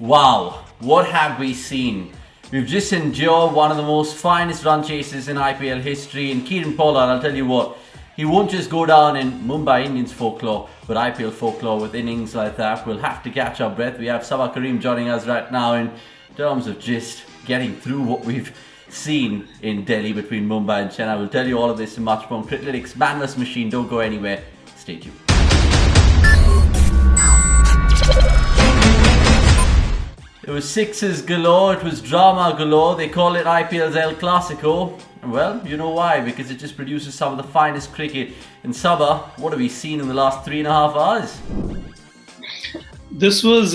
Wow, what have we seen? We've just endured one of the most finest run chases in IPL history, and Kieran Pollard, I'll tell you what, he won't just go down in Mumbai Indians folklore, but IPL folklore with innings like that. We'll have to catch our breath. We have Saba Karim joining us right now in terms of just getting through what we've seen in Delhi between Mumbai and Chennai. We'll tell you all of this and much more on Criclytics Man vs Machine. Don't go anywhere. Stay tuned. It was sixes galore, it was drama galore. They call it IPL's El Clasico. Well, you know why, because it just produces some of the finest cricket. And Saba, what have we seen in the last 3.5 hours? This was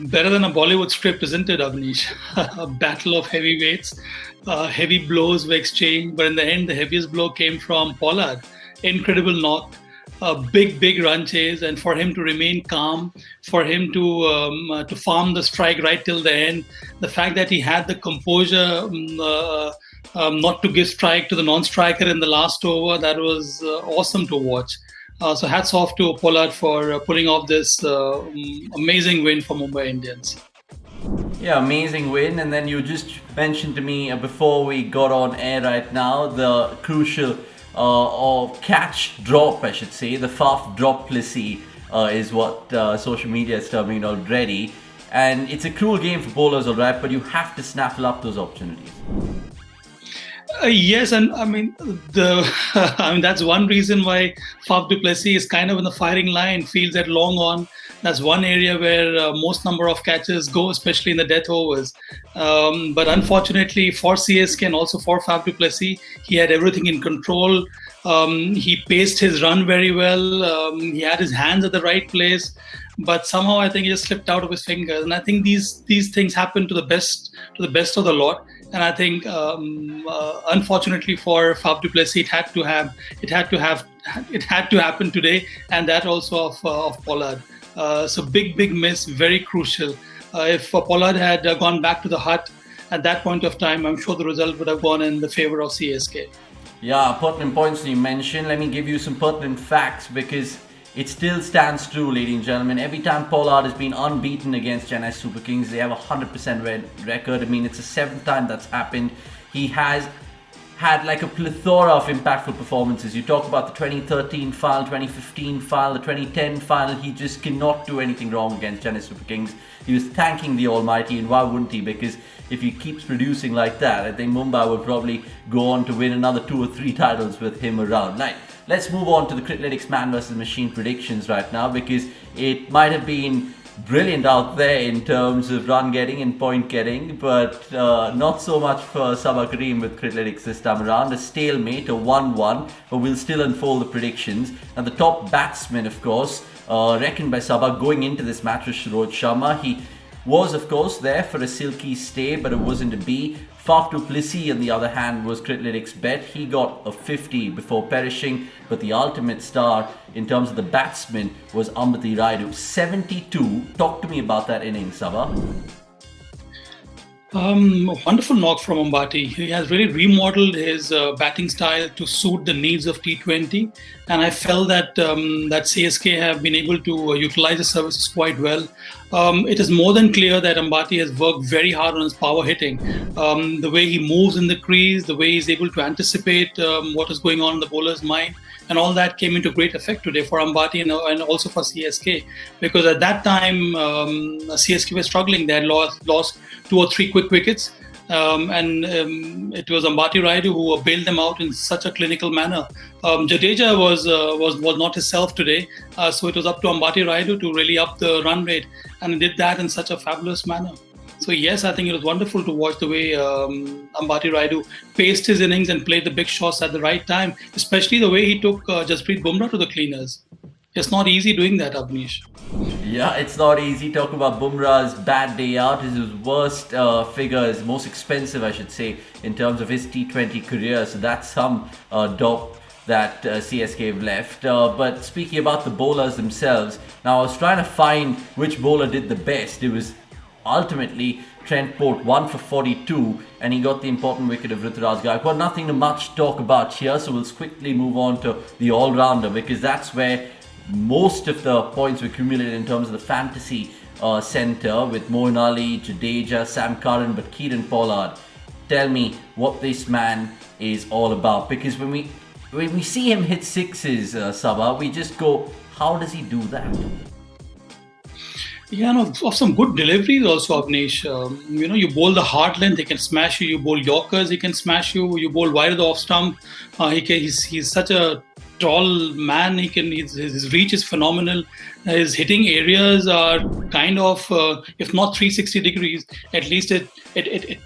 better than a Bollywood script, isn't it, Avnish? A battle of heavyweights. Heavy blows were exchanged, but in the end, the heaviest blow came from Pollard. Incredible knock. A big run chase, and for him to remain calm, for him to farm the strike right till the end, the fact that he had the composure not to give strike to the non-striker in the last over, that was awesome to watch. So hats off to Pollard for pulling off this amazing win for Mumbai Indians. Yeah, amazing win. And then you just mentioned to me before we got on air right now, the crucial or catch drop, I should say. The FAF Du-Plessis is what social media is terming it already. And it's a cruel game for bowlers, alright, but you have to snaffle up those opportunities. Yes, and I mean that's one reason why Faf Du-Plessis is kind of in the firing line, fields that long on. That's one area where most number of catches go, especially in the death overs. But unfortunately for CSK and also for Faf Du-Plessis, he had everything in control. He paced his run very well. He had his hands at the right place, but somehow I think he just slipped out of his fingers. And I think these things happen to the best of the lot. And I think, unfortunately for Faf Du-Plessis, it had to happen today, and that also of Pollard. So big miss, very crucial. If Pollard had gone back to the hut at that point of time, I'm sure the result would have gone in the favor of CSK. Yeah, pertinent points you mentioned. Let me give you some pertinent facts because it still stands true, ladies and gentlemen. Every time Pollard has been unbeaten against Chennai Super Kings, they have a 100% record. I mean, it's the 7th time that's happened. He has had like a plethora of impactful performances. You talk about the 2013 final, 2015 final, the 2010 final. He just cannot do anything wrong against Chennai Super Kings. He was thanking the Almighty, and why wouldn't he? Because if he keeps producing like that, I think Mumbai will probably go on to win another 2 or 3 titles with him around. Right, let's move on to the Criclytics Man vs Machine predictions right now, because it might have been brilliant out there in terms of run getting and point getting, but not so much for Saba Karim with Criclytics this time around. A stalemate, a 1-1, but we'll still unfold the predictions. And the top batsman, of course, reckoned by Saba going into this match was Rohit Sharma. He was, of course, there for a silky stay, but it wasn't a B. Faf Du-Plessis, on the other hand, was Criclytics' bet. He got a 50 before perishing, but the ultimate star in terms of the batsman was Ambati Rayudu, 72. Talk to me about that innings, Saba. Wonderful knock from Ambati. He has really remodeled his batting style to suit the needs of T20, and I felt that CSK have been able to utilize the services quite well. It is more than clear that Ambati has worked very hard on his power hitting. The way he moves in the crease, the way he's able to anticipate what is going on in the bowler's mind, and all that came into great effect today for Ambati and also for CSK, because at that time CSK was struggling. They had lost 2 or 3 quick wickets, and it was Ambati Rayudu who bailed them out in such a clinical manner. Jadeja was not himself today, so it was up to Ambati Rayudu to really up the run rate, and he did that in such a fabulous manner. So yes, I think it was wonderful to watch the way Ambati Rayudu paced his innings and played the big shots at the right time, especially the way he took Jasprit Bumrah to the cleaners. It's not easy doing that, Avnish. Yeah, it's not easy. Talk about Bumrah's bad day out. His worst figure, his most expensive, I should say, in terms of his T20 career. So that's some dop that CSK have left. But speaking about the bowlers themselves, now I was trying to find which bowler did the best. It was ultimately Trent Boult, 1 for 42, and he got the important wicket of Ruturaj Gaikwad. Nothing to much talk about here, so we'll quickly move on to the all-rounder, because that's where most of the points were accumulated in terms of the fantasy centre with Moeen Ali, Jadeja, Saba Karim, but Kieran Pollard. Tell me what this man is all about, because when we see him hit sixes, Saba, we just go, how does he do that? Yeah, no, of some good deliveries also, Avnish. You bowl the hard length, he can smash you. You bowl Yorkers, he can smash you. You bowl wide of the off stump. He's such a tall man. His reach is phenomenal. His hitting areas are kind of, if not 360 degrees, at least it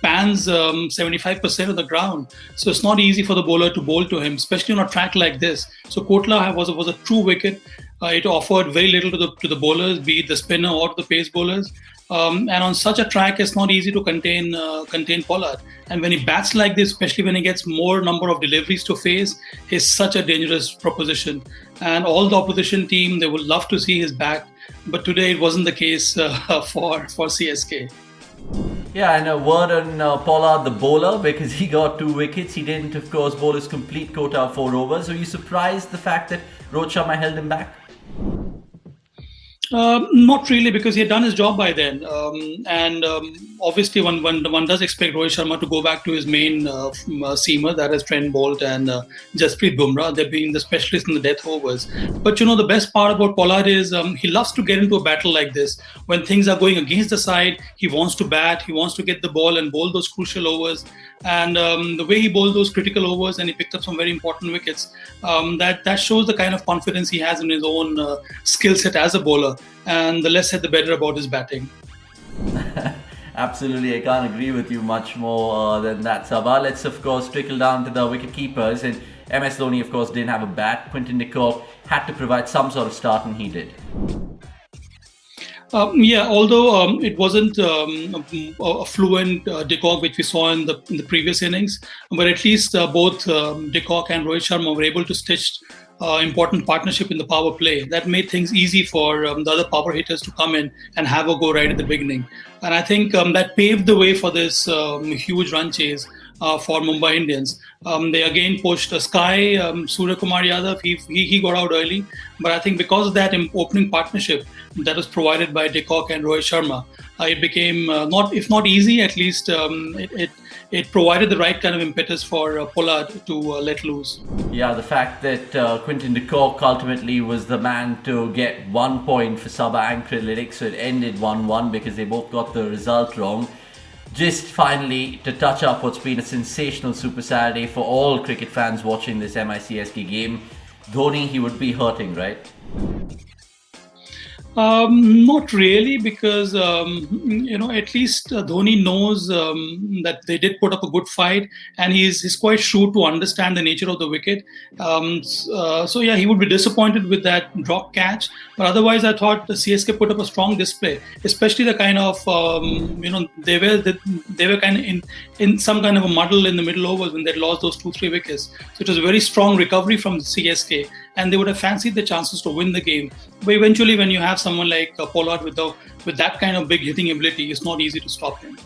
pans 75% of the ground. So it's not easy for the bowler to bowl to him, especially on a track like this. So Kotla was a true wicket. It offered very little to the bowlers, be it the spinner or the pace bowlers. And on such a track, it's not easy to contain Pollard. And when he bats like this, especially when he gets more number of deliveries to face, he's such a dangerous proposition. And all the opposition team, they would love to see his back. But today it wasn't the case for CSK. Yeah, and a word on Pollard, the bowler, because he got 2 wickets. He didn't, of course, bowl his complete quota of 4 overs. Were you surprised the fact that Rohit Sharma held him back? Not really, because he had done his job by then. Obviously, one does expect Rohit Sharma to go back to his main seamer, that is Trent Bolt and Jasprit Bumrah. They're being the specialists in the death overs. But the best part about Pollard is he loves to get into a battle like this. When things are going against the side, he wants to bat, he wants to get the ball and bowl those crucial overs. And the way he bowled those critical overs and he picked up some very important wickets, that shows the kind of confidence he has in his own skill set as a bowler. And the less said, the better about his batting. Absolutely, I can't agree with you much more than that, Saba. Let's, of course, trickle down to the wicket-keepers. And MS Dhoni, of course, didn't have a bat. Quinton de Kock had to provide some sort of start, and he did. Although it wasn't a fluent de Kock which we saw in the previous innings, but at least both de Kock and Rohit Sharma were able to stitch important partnership in the power play. That made things easy for the other power hitters to come in and have a go right at the beginning. And I think that paved the way for this huge run chase for Mumbai Indians. They again pushed Sky, Surya Kumar Yadav, he got out early. But I think because of that opening partnership that was provided by de Kock and Rohit Sharma, it became, if not easy, at least it provided the right kind of impetus for Pollard to let loose. Yeah, the fact that Quinton de Kock ultimately was the man to get 1 point for Saba and Criclytics, so it ended 1-1 because they both got the result wrong. Just finally, to touch up what's been a sensational Super Saturday for all cricket fans watching this MI-CSK game, Dhoni, he would be hurting, right? Not really, because at least Dhoni knows that they did put up a good fight, and he's quite shrewd to understand the nature of the wicket. He would be disappointed with that drop catch, but otherwise I thought the CSK put up a strong display, especially the kind of they were kind of in some kind of a muddle in the middle overs when they lost those 2-3 wickets. So it was a very strong recovery from the CSK, and they would have fancied the chances to win the game. But eventually, when you have someone like Pollard with that kind of big hitting ability, it's not easy to stop him.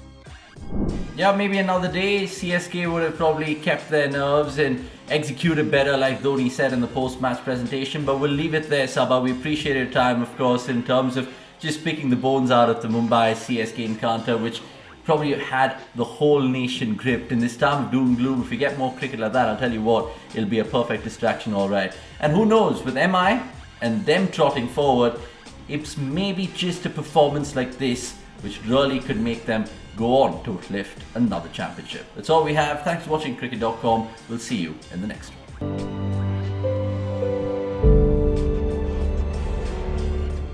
Yeah, maybe another day CSK would have probably kept their nerves and executed better, like Dhoni said in the post-match presentation. But we'll leave it there, Saba. We appreciate your time, of course, in terms of just picking the bones out of the Mumbai CSK encounter, which probably had the whole nation gripped. In this time of doom and gloom, if we get more cricket like that, I'll tell you what, it'll be a perfect distraction, all right. And who knows, with MI and them trotting forward, it's maybe just a performance like this which really could make them go on to lift another championship. That's all we have. Thanks for watching cricket.com. We'll see you in the next one.